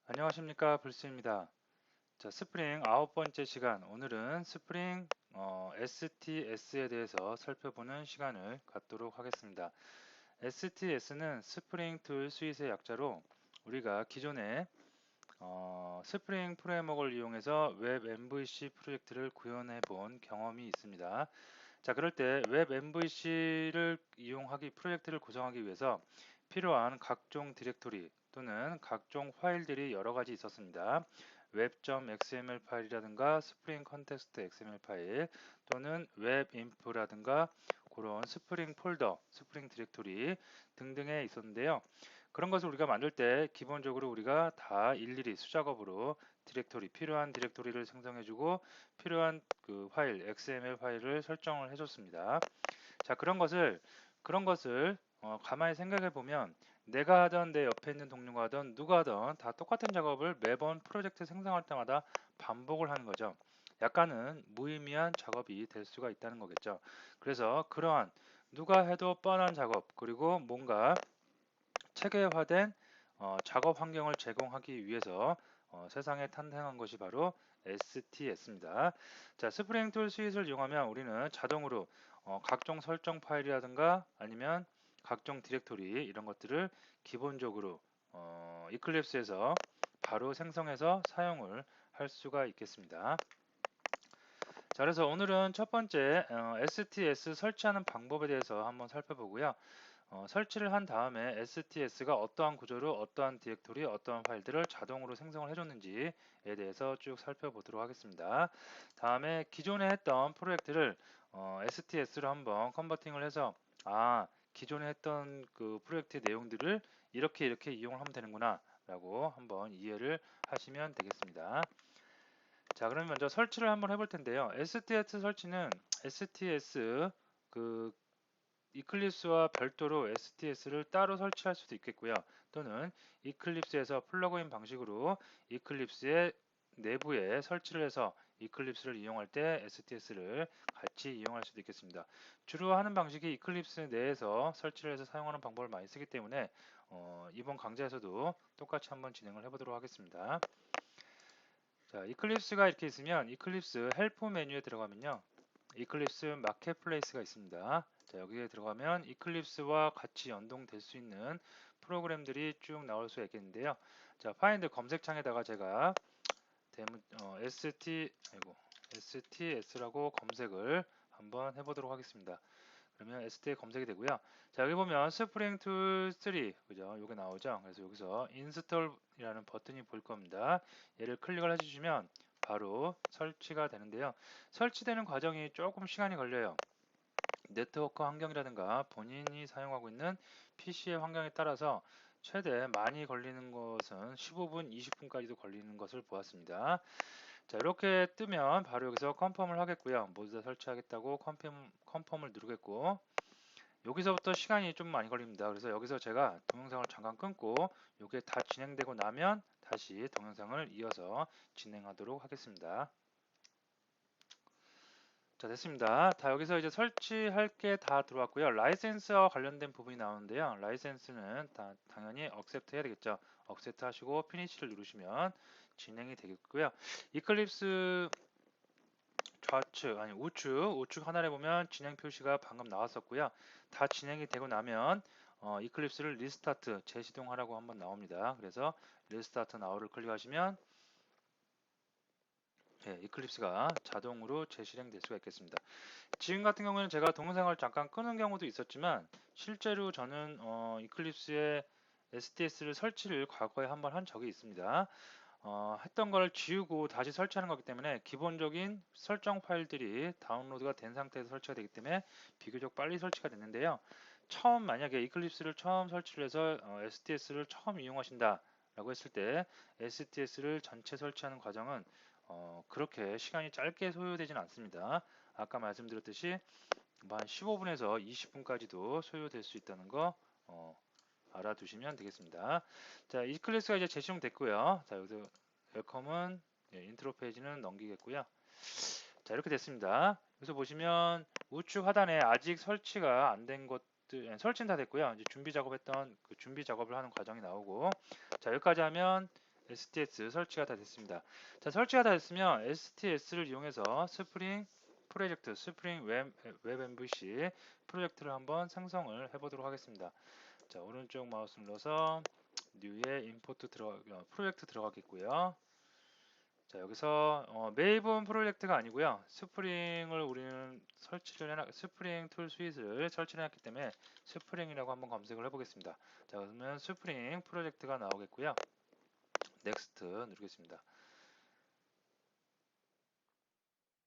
안녕하십니까, 불스입니다. 자, 스프링 9번째 시간. 오늘은 스프링 STS에 대해서 살펴보는 시간을 갖도록 하겠습니다. STS는 스프링 툴 스윗의 약자로 우리가 기존에 스프링 프레임워크를 이용해서 웹 MVC 프로젝트를 구현해 본 경험이 있습니다. 자, 그럴 때 웹 MVC를 이용하기 프로젝트를 구성하기 위해서 필요한 각종 디렉토리 또는 각종 파일들이 여러 가지 있었습니다. web.xml 파일이라든가 스프링 컨텍스트 XML 파일 또는 웹인프라든가 그런 스프링 폴더, 스프링 디렉토리 등등에 있었는데요. 그런 것을 우리가 만들 때 기본적으로 우리가 다 일일이 수작업으로 필요한 디렉토리를 생성해주고 필요한 그 파일, XML 파일을 설정을 해줬습니다. 자, 그런 것을 가만히 생각해 보면 내가 하던 내 옆에 있는 동료가 하던 누가 하던 다 똑같은 작업을 매번 프로젝트 생성할 때마다 반복을 하는 거죠. 약간은 무의미한 작업이 될 수가 있다는 거겠죠. 그래서 그러한 누가 해도 뻔한 작업 그리고 뭔가 체계화된 작업 환경을 제공하기 위해서 세상에 탄생한 것이 바로 STS입니다. 자, 스프링 툴 스윗을 이용하면 우리는 자동으로 각종 설정 파일이라든가 아니면 각종 디렉토리 이런 것들을 기본적으로 이클립스에서 바로 생성해서 사용을 할 수가 있겠습니다. 자, 그래서 오늘은 첫 번째 STS 설치하는 방법에 대해서 한번 살펴보고요. 설치를 한 다음에 STS가 어떠한 구조로 어떠한 디렉토리, 어떠한 파일들을 자동으로 생성을 해줬는지에 대해서 쭉 살펴보도록 하겠습니다. 다음에 기존에 했던 프로젝트를 STS로 한번 컨버팅을 해서 기존에 했던 그 프로젝트 내용들을 이렇게 이용을 하면 되는구나 라고 한번 이해를 하시면 되겠습니다. 자, 그러면 먼저 설치를 한번 해볼 텐데요. STS 설치는 STS 그 이클립스와 별도로 STS를 따로 설치할 수도 있겠고요. 또는 이클립스에서 플러그인 방식으로 이클립스의 내부에 설치를 해서 이클립스를 이용할 때 STS를 같이 이용할 수도 있겠습니다. 주로 하는 방식이 이클립스 내에서 설치를 해서 사용하는 방법을 많이 쓰기 때문에 이번 강좌에서도 똑같이 한번 진행을 해보도록 하겠습니다. 자, 이클립스가 이렇게 있으면 이클립스 헬프 메뉴에 들어가면요. 이클립스 마켓플레이스가 있습니다. 자, 여기에 들어가면 이클립스와 같이 연동될 수 있는 프로그램들이 쭉 나올 수 있겠는데요. 자, 파인드 검색창에다가 제가 STS라고 검색을 한번 해보도록 하겠습니다. 그러면 ST에 검색이 되고요. 자, 여기 보면 스프링 툴 3, 그죠? 요게 나오죠? 그래서 여기서 인스톨이라는 버튼이 보일 겁니다. 얘를 클릭을 해주시면 바로 설치가 되는데요. 설치되는 과정이 조금 시간이 걸려요. 네트워크 환경이라든가 본인이 사용하고 있는 PC의 환경에 따라서 최대 많이 걸리는 것은 15분, 20분까지도 걸리는 것을 보았습니다. 자, 이렇게 뜨면 바로 여기서 컨펌을 하겠고요. 모두 다 설치하겠다고 컨펌을 누르겠고, 여기서부터 시간이 좀 많이 걸립니다. 그래서 여기서 제가 동영상을 잠깐 끊고 이게 다 진행되고 나면 다시 동영상을 이어서 진행하도록 하겠습니다. 자, 됐습니다. 다 여기서 이제 설치할 게 다 들어왔고요. 라이센스와 관련된 부분이 나오는데요. 라이센스는 당연히 억셉트 해야 되겠죠. 억셉트 하시고 피니시를 누르시면 진행이 되겠고요. 이클립스 우측 하단에 보면 진행 표시가 방금 나왔었고요. 다 진행이 되고 나면 이클립스를 리스타트, 재시동하라고 한번 나옵니다. 그래서 리스타트 나우를 클릭하시면 이클립스가 자동으로 재실행될 수가 있겠습니다. 지금 같은 경우에는 제가 동영상을 잠깐 끄는 경우도 있었지만 실제로 저는 이클립스에 STS를 설치를 과거에 한번 한 적이 있습니다. 했던 걸 지우고 다시 설치하는 거기 때문에 기본적인 설정 파일들이 다운로드가 된 상태에서 설치가 되기 때문에 비교적 빨리 설치가 됐는데요. 만약에 이클립스를 처음 설치를 해서 STS를 처음 이용하신다 라고 했을 때 STS를 전체 설치하는 과정은 그렇게 시간이 짧게 소요되지는 않습니다. 아까 말씀드렸듯이 한 15분에서 20분까지도 소요될 수 있다는 거 알아두시면 되겠습니다. 자, 이 클래스가 이제 재시용됐고요. 자, 여기서 웰컴은 인트로 페이지는 넘기겠고요. 자, 이렇게 됐습니다. 여기서 보시면 우측 하단에 아직 설치가 안 된 것들, 설치는 다 됐고요. 이제 준비 작업했던 그 준비 작업을 하는 과정이 나오고, 자, 여기까지 하면 STS 설치가 다 됐습니다. 자, 설치가 다 됐으면 STS를 이용해서 스프링 프로젝트, 스프링 웹 MVC 프로젝트를 한번 생성을 해보도록 하겠습니다. 자, 오른쪽 마우스 눌러서 뉴에 임포트 프로젝트 들어가겠고요. 자, 여기서 메이븐 프로젝트가 아니고요. 스프링을 우리는 스프링 툴 스윗을 설치를 했기 때문에 스프링이라고 한번 검색을 해보겠습니다. 자, 그러면 스프링 프로젝트가 나오겠고요. 넥스트 누르겠습니다.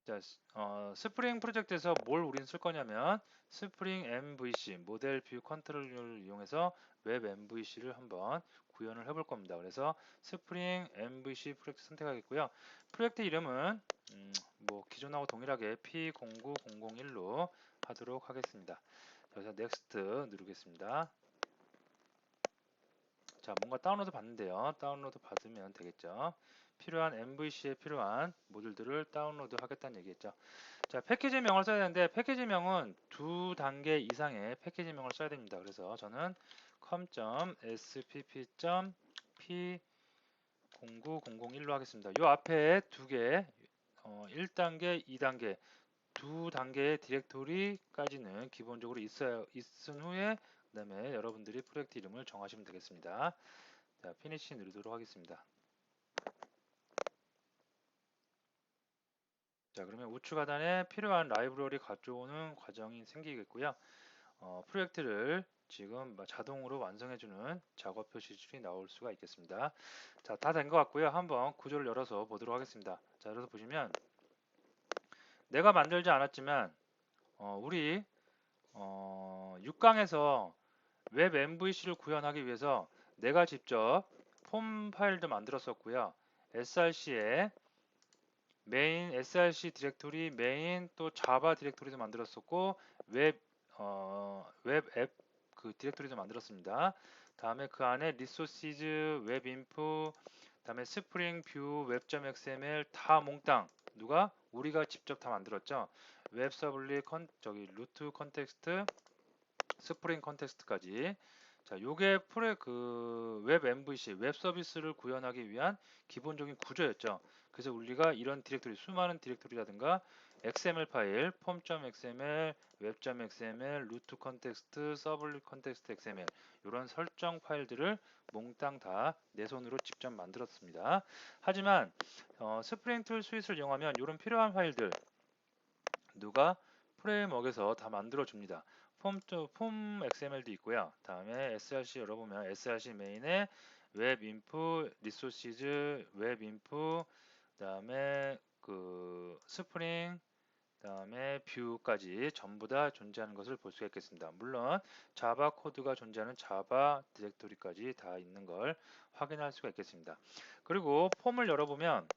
자, 스프링 프로젝트에서 뭘 우리는 쓸 거냐면 스프링 MVC 모델 뷰 컨트롤러를 이용해서 웹 MVC를 한번 구현을 해볼 겁니다. 그래서 스프링 MVC 프로젝트 선택하겠고요. 프로젝트 이름은 뭐 기존하고 동일하게 P09001로 하도록 하겠습니다. 그래서 넥스트 누르겠습니다. 자, 뭔가 다운로드 받는데요. 다운로드 받으면 되겠죠. 필요한 MVC에 필요한 모듈들을 다운로드 하겠다는 얘기겠죠. 자, 패키지명을 써야 되는데 패키지명은 두 단계 이상의 패키지명을 써야 됩니다. 그래서 저는 com.spp.p09001로 하겠습니다. 이 앞에 두 개, 1단계, 2단계, 두 단계의 디렉토리까지는 기본적으로 있은 후에 그 다음에 여러분들이 프로젝트 이름을 정하시면 되겠습니다. 자, 피니시 누르도록 하겠습니다. 자, 그러면 우측 하단에 필요한 라이브러리 가져오는 과정이 생기겠고요. 프로젝트를 지금 자동으로 완성해주는 작업 표시줄이 나올 수가 있겠습니다. 자, 다 된 것 같고요. 한번 구조를 열어서 보도록 하겠습니다. 자, 열어서 보시면 내가 만들지 않았지만 우리 6강에서 웹 MVC를 구현하기 위해서 내가 직접 폼 파일도 만들었었고요. src에 메인 src 디렉토리, 메인 또 자바 디렉토리도 만들었었고 웹 앱 그 디렉토리도 만들었습니다. 다음에 그 안에 리소시즈, 웹 인프, 다음에 스프링 뷰, 웹.xml 다 몽땅 누가 우리가 직접 다 만들었죠. 웹 서블릿 루트 컨텍스트, 스프링 컨텍스트까지. 자, 요게 웹 MVC, 웹 서비스를 구현하기 위한 기본적인 구조였죠. 그래서 우리가 이런 디렉토리, 수많은 디렉토리라든가 XML 파일, 폼.xml, 웹.xml, 루트 컨텍스트, 서블릿 컨텍스트 XML 이런 설정 파일들을 몽땅 다 내 손으로 직접 만들었습니다. 하지만 스프링 툴 스윗을 이용하면 이런 필요한 파일들 누가 프레임워크에서 다 만들어 줍니다. 폼 XML도 있고요. 다음에 src 열어보면 src 메인에 웹 인프, 리소시즈, 웹 인프, 다음에 그 스프링, 다음에 뷰까지 전부 다 존재하는 것을 볼 수가 있겠습니다. 물론 자바 코드가 존재하는 자바 디렉토리까지 다 있는 걸 확인할 수가 있겠습니다. 그리고 폼을 열어보면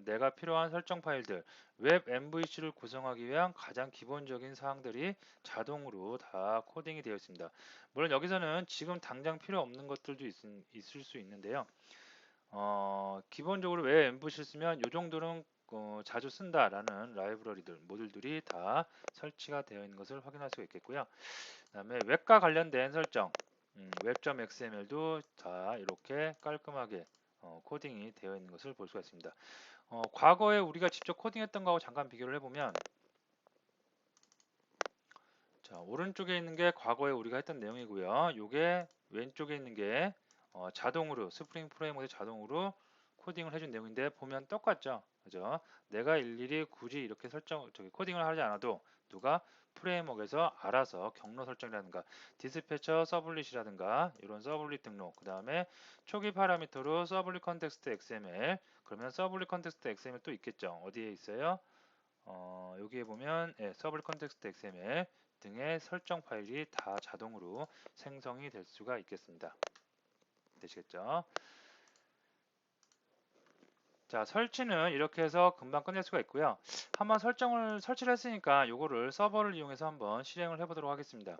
내가 필요한 설정 파일들, 웹 MVC를 구성하기 위한 가장 기본적인 사항들이 자동으로 다 코딩이 되어 있습니다. 물론 여기서는 지금 당장 필요 없는 것들도 있을 수 있는데요. 기본적으로 웹 MVC를 쓰면 이 정도는 자주 쓴다라는 라이브러리들, 모듈들이 다 설치가 되어 있는 것을 확인할 수가 있겠고요. 그 다음에 웹과 관련된 설정, 웹.xml도 다 이렇게 깔끔하게 코딩이 되어 있는 것을 볼 수가 있습니다. 과거에 우리가 직접 코딩했던 거하고 잠깐 비교를 해보면 자, 오른쪽에 있는 게 과거에 우리가 했던 내용이고요. 요게 왼쪽에 있는 게 자동으로 스프링 프레임워크에 자동으로 코딩을 해준 내용인데 보면 똑같죠. 그죠? 내가 일일이 굳이 이렇게 코딩을 하지 않아도 누가 프레임워크에서 알아서 경로 설정이라든가 디스패처 서블릿이라든가 이런 서블릿 등록 그 다음에 초기 파라미터로 서블릿 컨텍스트 XML 그러면 서블릿 컨텍스트 XML 또 있겠죠. 어디에 있어요? 여기에 보면 서블릿 컨텍스트 XML 등의 설정 파일이 다 자동으로 생성이 될 수가 있겠습니다. 되시겠죠? 자, 설치는 이렇게 해서 금방 끝낼 수가 있고요. 한번 설치를 했으니까 요거를 서버를 이용해서 한번 실행을 해보도록 하겠습니다.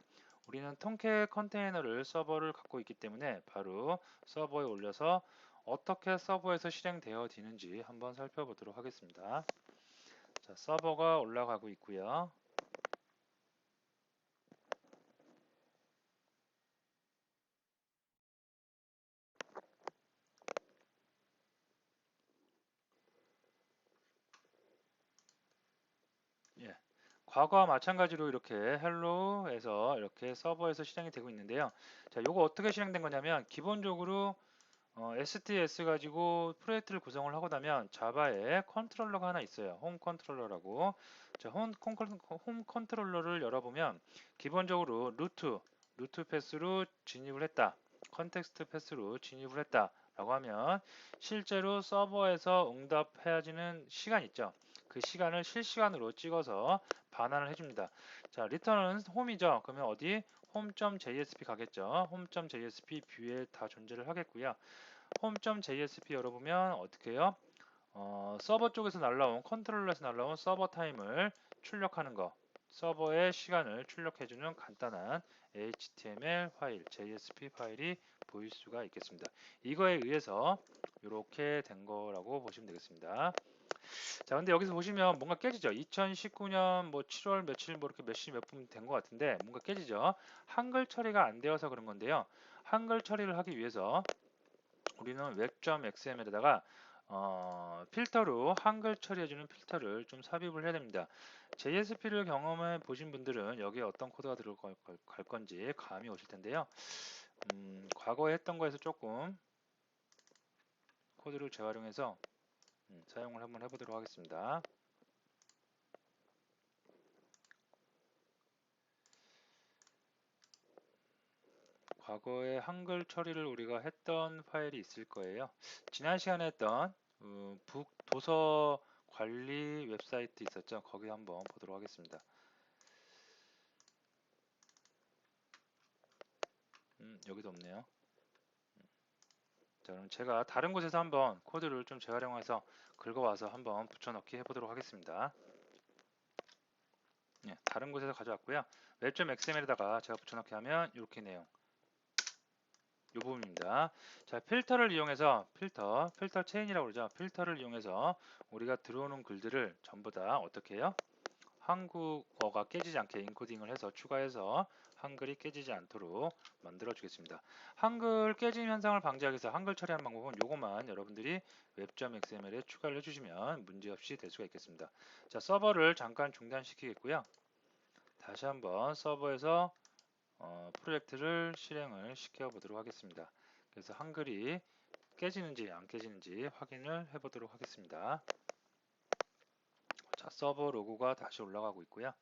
우리는 통캣 컨테이너를 서버를 갖고 있기 때문에 바로 서버에 올려서 어떻게 서버에서 실행되어지는지 한번 살펴보도록 하겠습니다. 자, 서버가 올라가고 있고요. 과거와 마찬가지로 이렇게 헬로에서 이렇게 서버에서 실행이 되고 있는데요. 자, 요거 어떻게 실행된 거냐면 기본적으로 STS 가지고 프로젝트를 구성을 하고 나면 자바에 컨트롤러가 하나 있어요. 홈 컨트롤러라고. 자, 홈 컨트롤러를 열어보면 기본적으로 루트 패스로 진입을 했다. 컨텍스트 패스로 진입을 했다. 라고 하면 실제로 서버에서 응답해야지는 시간 있죠. 그 시간을 실시간으로 찍어서 반환을 해줍니다. 자, 리턴은 홈이죠. 그러면 어디? home.jsp 가겠죠. home.jsp 뷰에 다 존재를 하겠고요. home.jsp 열어보면 어떻게 해요? 서버 쪽에서 날라온 컨트롤러에서 날라온 서버 타임을 출력하는 거, 서버의 시간을 출력해주는 간단한 HTML 파일, JSP 파일이 보일 수가 있겠습니다. 이거에 의해서 이렇게 된 거라고 보시면 되겠습니다. 자, 근데 여기서 보시면 뭔가 깨지죠. 2019년 뭐 7월 며칠 뭐 이렇게 몇 시 몇 분 된 것 같은데 뭔가 깨지죠. 한글 처리가 안 되어서 그런 건데요. 한글 처리를 하기 위해서 우리는 web.xml에다가 필터로 한글 처리해주는 필터를 좀 삽입을 해야 됩니다. JSP를 경험해 보신 분들은 여기에 어떤 코드가 들어갈 건지 감이 오실 텐데요. 과거에 했던 거에서 조금 코드를 재활용해서 사용을 한번 해보도록 하겠습니다. 과거에 한글 처리를 우리가 했던 파일이 있을 거예요. 지난 시간에 했던 북 도서 관리 웹사이트 있었죠. 거기 한번 보도록 하겠습니다. 여기도 없네요. 자, 그럼 제가 다른 곳에서 한번 코드를 좀 재활용해서 긁어와서 한번 붙여넣기 해보도록 하겠습니다. 예, 다른 곳에서 가져왔고요. web.xml에다가 제가 붙여넣기 하면 이렇게 내용. 이 부분입니다. 자, 필터를 이용해서 필터 체인이라고 그러죠. 필터를 이용해서 우리가 들어오는 글들을 전부 다 어떻게 해요? 한국어가 깨지지 않게 인코딩을 해서 추가해서 한글이 깨지지 않도록 만들어 주겠습니다. 한글 깨짐 현상을 방지하기 위해서 한글 처리하는 방법은 이것만 여러분들이 web.xml에 추가를 해주시면 문제없이 될 수가 있겠습니다. 자, 서버를 잠깐 중단시키겠고요. 다시 한번 서버에서 프로젝트를 실행을 시켜 보도록 하겠습니다. 그래서 한글이 깨지는지 안 깨지는지 확인을 해 보도록 하겠습니다. 자, 서버 로고가 다시 올라가고 있고요.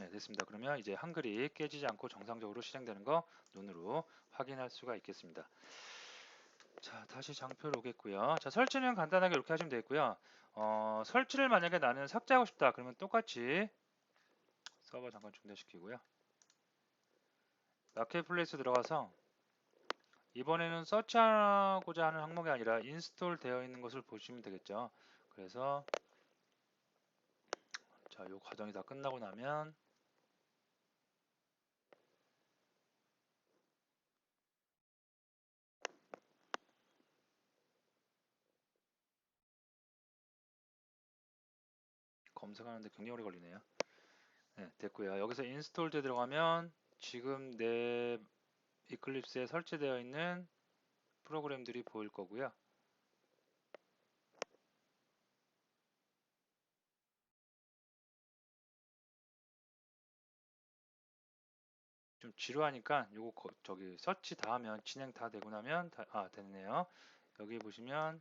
네, 됐습니다. 그러면 이제 한글이 깨지지 않고 정상적으로 실행되는 거 눈으로 확인할 수가 있겠습니다. 자, 다시 장표를 오겠고요. 자, 설치는 간단하게 이렇게 하시면 되겠고요. 설치를 만약에 나는 삭제하고 싶다. 그러면 똑같이 서버 잠깐 중단시키고요. 마켓플레이스 들어가서 이번에는 서치하고자 하는 항목이 아니라 인스톨 되어 있는 것을 보시면 되겠죠. 그래서 자, 이 과정이 다 끝나고 나면 검색하는데 굉장히 오래 걸리네요. 네, 됐고요. 여기서 인스톨드 들어가면 지금 내 이클립스에 설치되어 있는 프로그램들이 보일 거고요. 좀 지루하니까 요거 저기 서치 다 하면 진행 다 되고 나면 됐네요. 여기 보시면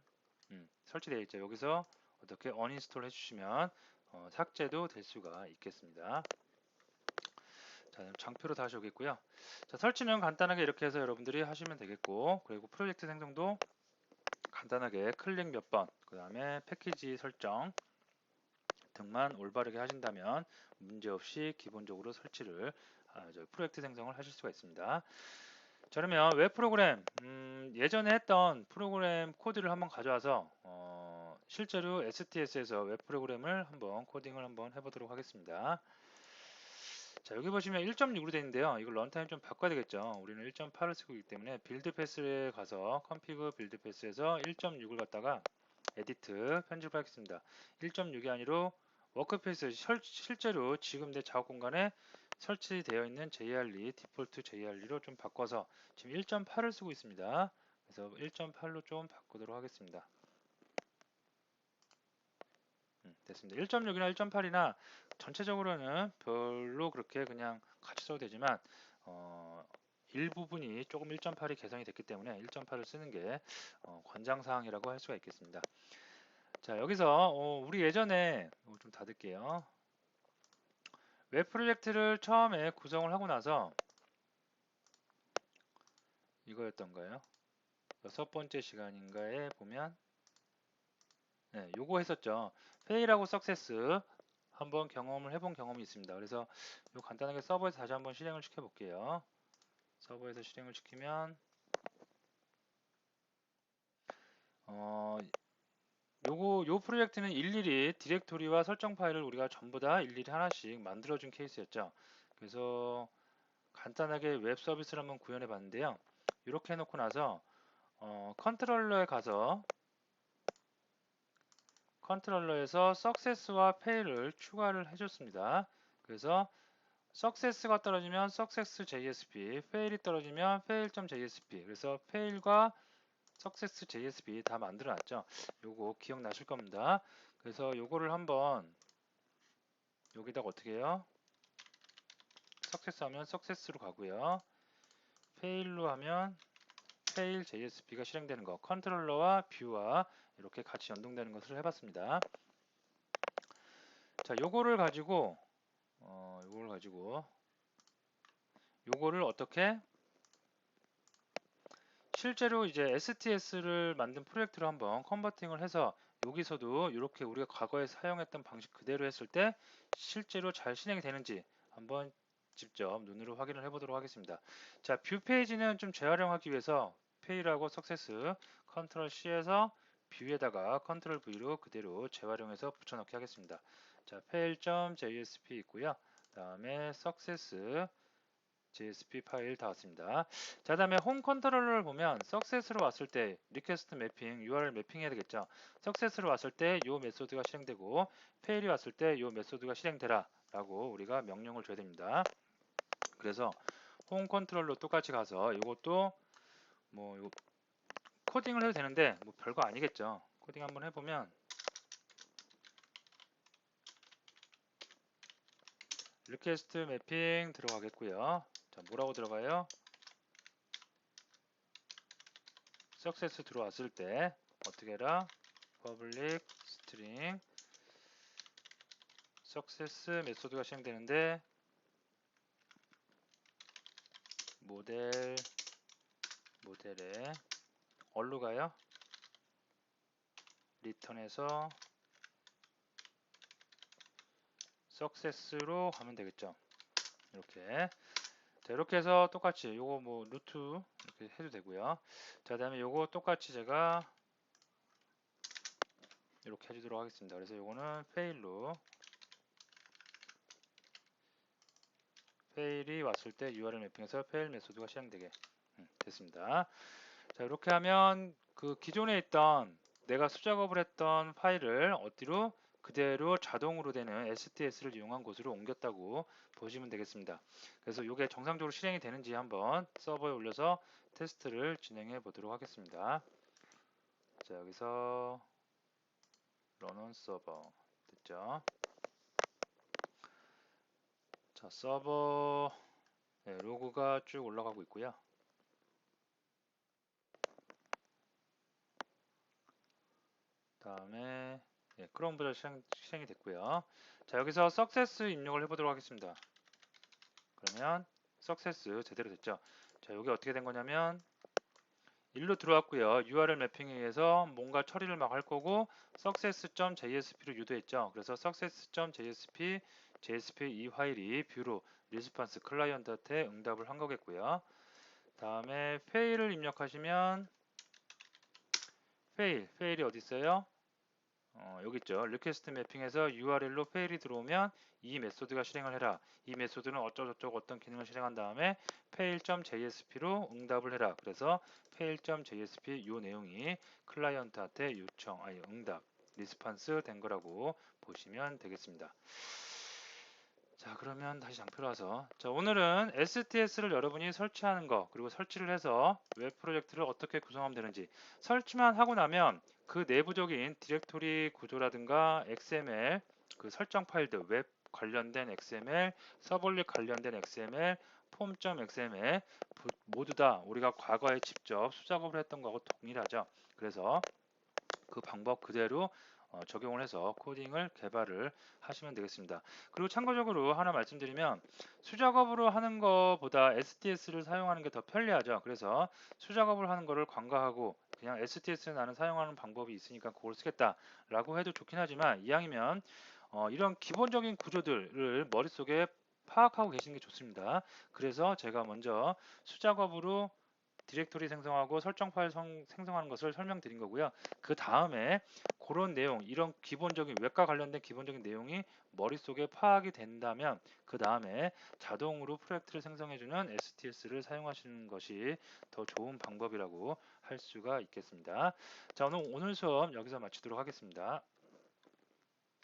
설치되어 있죠. 여기서 어떻게 언인스톨 해주시면 삭제도 될 수가 있겠습니다. 자, 장표로 다시 오겠고요. 자, 설치는 간단하게 이렇게 해서 여러분들이 하시면 되겠고, 그리고 프로젝트 생성도 간단하게 클릭 몇 번, 그 다음에 패키지 설정 등만 올바르게 하신다면 문제없이 기본적으로 설치를 프로젝트 생성을 하실 수가 있습니다. 자, 그러면 웹 프로그램 예전에 했던 프로그램 코드를 한번 가져와서 실제로 STS에서 웹 프로그램을 한번 코딩을 한번 해보도록 하겠습니다. 자, 여기 보시면 1.6으로 되어 있는데요. 이걸 런타임 좀 바꿔야 되겠죠. 우리는 1.8을 쓰고 있기 때문에 빌드 패스에 가서 컴피그 빌드 패스에서 1.6을 갖다가 에디트 편집하겠습니다. 1.6이 아니라 워크페이스 실제로 지금 내 작업 공간에 설치되어 있는 JRE 디폴트 JRE로 좀 바꿔서 지금 1.8을 쓰고 있습니다. 그래서 1.8로 좀 바꾸도록 하겠습니다. 됐습니다. 1.6이나 1.8이나 전체적으로는 별로 그렇게 그냥 같이 써도 되지만 일부분이 조금 1.8이 개선이 됐기 때문에 1.8을 쓰는 게 권장사항이라고 할 수가 있겠습니다. 자, 여기서 우리 예전에 좀 닫을게요. 웹 프로젝트를 처음에 구성을 하고 나서 이거였던가요? 6번째 시간인가에 보면 네, 요거 했었죠. 페일하고 석세스 한번 경험을 해본 경험이 있습니다. 그래서 요 간단하게 서버에서 다시 한번 실행을 시켜 볼게요. 서버에서 실행을 시키면 요 프로젝트는 일일이 디렉토리와 설정 파일을 우리가 전부 다 일일이 하나씩 만들어준 케이스였죠. 그래서 간단하게 웹 서비스를 한번 구현해 봤는데요. 이렇게 해놓고 나서 컨트롤러에 가서 컨트롤러에서 석세스와 페일을 추가를 해줬습니다. 그래서 석세스가 떨어지면 success.jsp, fail이 떨어지면 fail.jsp. 그래서 fail과 success.jsp 다 만들어 놨죠. 요거 기억나실 겁니다. 그래서 요거를 한번 여기다가 어떻게 해요? success 하면 success로 가고요. fail로 하면 fail.jsp가 실행되는 거, 컨트롤러와 뷰와 이렇게 같이 연동되는 것을 해봤습니다. 자, 요거를 어떻게 실제로 이제 STS를 만든 프로젝트로 한번 컨버팅을 해서 여기서도 이렇게 우리가 과거에 사용했던 방식 그대로 했을 때 실제로 잘 실행이 되는지 한번 직접 눈으로 확인을 해보도록 하겠습니다. 자, 뷰 페이지는 좀 재활용하기 위해서 페이라고 석세스 컨트롤 C에서 뷰에다가 컨트롤 V로 그대로 재활용해서 붙여넣기 하겠습니다. 자, fail.jsp 있고요. 다음에 success JSP 파일 다 왔습니다. 자, 다음에 홈 컨트롤러를 보면 석세스로 왔을 때 리퀘스트 매핑, URL 매핑 해야 되겠죠. 석세스로 왔을 때 이 메소드가 실행되고 페일이 왔을 때 이 메소드가 실행되라 라고 우리가 명령을 줘야 됩니다. 그래서 홈 컨트롤러 똑같이 가서 이것도 뭐 이거 코딩을 해도 되는데 뭐 별거 아니겠죠. 코딩 한번 해보면 리퀘스트 매핑 들어가겠고요. 자, 뭐라고 들어가요? 석세스 들어왔을 때 어떻게 해라? public string success 메소드가 실행되는데 모델에 얼로 가요? 리턴해서 success로 가면 되겠죠. 이렇게. 자, 이렇게 해서 똑같이 요거 뭐 루트 이렇게 해도 되고요. 자, 다음에 요거 똑같이 제가 이렇게 해주도록 하겠습니다. 그래서 요거는 fail로 fail이 왔을 때 URL 매핑해서 fail 메소드가 실행되게 됐습니다. 자, 이렇게 하면 그 기존에 있던 내가 수작업을 했던 파일을 어디로 그대로 자동으로 되는 STS를 이용한 곳으로 옮겼다고 보시면 되겠습니다. 그래서 이게 정상적으로 실행이 되는지 한번 서버에 올려서 테스트를 진행해 보도록 하겠습니다. 자, 여기서 run on server 됐죠? 자, 서버 로그가 쭉 올라가고 있고요. 다음에 크롬 브라우저 실행이 됐고요. 자, 여기서 success 입력을 해보도록 하겠습니다. 그러면 success 제대로 됐죠. 자, 여기 어떻게 된 거냐면 일로 들어왔고요. URL 매핑에 의해서 뭔가 처리를 막 할 거고 success.jsp로 유도했죠. 그래서 success.jsp JSP 이 파일이 뷰로 리스폰스 클라이언트한테 응답을 한 거겠고요. 다음에 fail을 입력하시면 fail이 어디 있어요? 여기 있죠. 리퀘스트 매핑에서 URL로 페일이 들어오면 이 메소드가 실행을 해라. 이 메소드는 어쩌고저쩌고 어떤 기능을 실행한 다음에 fail.jsp로 응답을 해라. 그래서 fail.jsp 이 내용이 클라이언트한테 응답, 리스폰스 된 거라고 보시면 되겠습니다. 자, 그러면 다시 장표로 와서 자, 오늘은 STS를 여러분이 설치하는 거 그리고 설치를 해서 웹 프로젝트를 어떻게 구성하면 되는지 설치만 하고 나면 그 내부적인 디렉토리 구조라든가 XML 그 설정 파일들, 웹 관련된 XML, 서블릿 관련된 XML, 폼.xml 모두 다 우리가 과거에 직접 수작업을 했던 거하고 동일하죠. 그래서 그 방법 그대로 적용을 해서 코딩을 개발을 하시면 되겠습니다. 그리고 참고적으로 하나 말씀드리면 수작업으로 하는 것보다 STS를 사용하는 게 더 편리하죠. 그래서 수작업을 하는 거를 관가하고 그냥 STS 나는 사용하는 방법이 있으니까 그걸 쓰겠다라고 해도 좋긴 하지만 이왕이면 이런 기본적인 구조들을 머릿속에 파악하고 계시는 게 좋습니다. 그래서 제가 먼저 수작업으로 디렉토리 생성하고 설정 파일 생성하는 것을 설명드린 거고요. 그 다음에 그런 내용, 이런 기본적인 웹과 관련된 기본적인 내용이 머릿속에 파악이 된다면 그 다음에 자동으로 프로젝트를 생성해주는 STS를 사용하시는 것이 더 좋은 방법이라고 할 수가 있겠습니다. 자, 오늘 수업 여기서 마치도록 하겠습니다.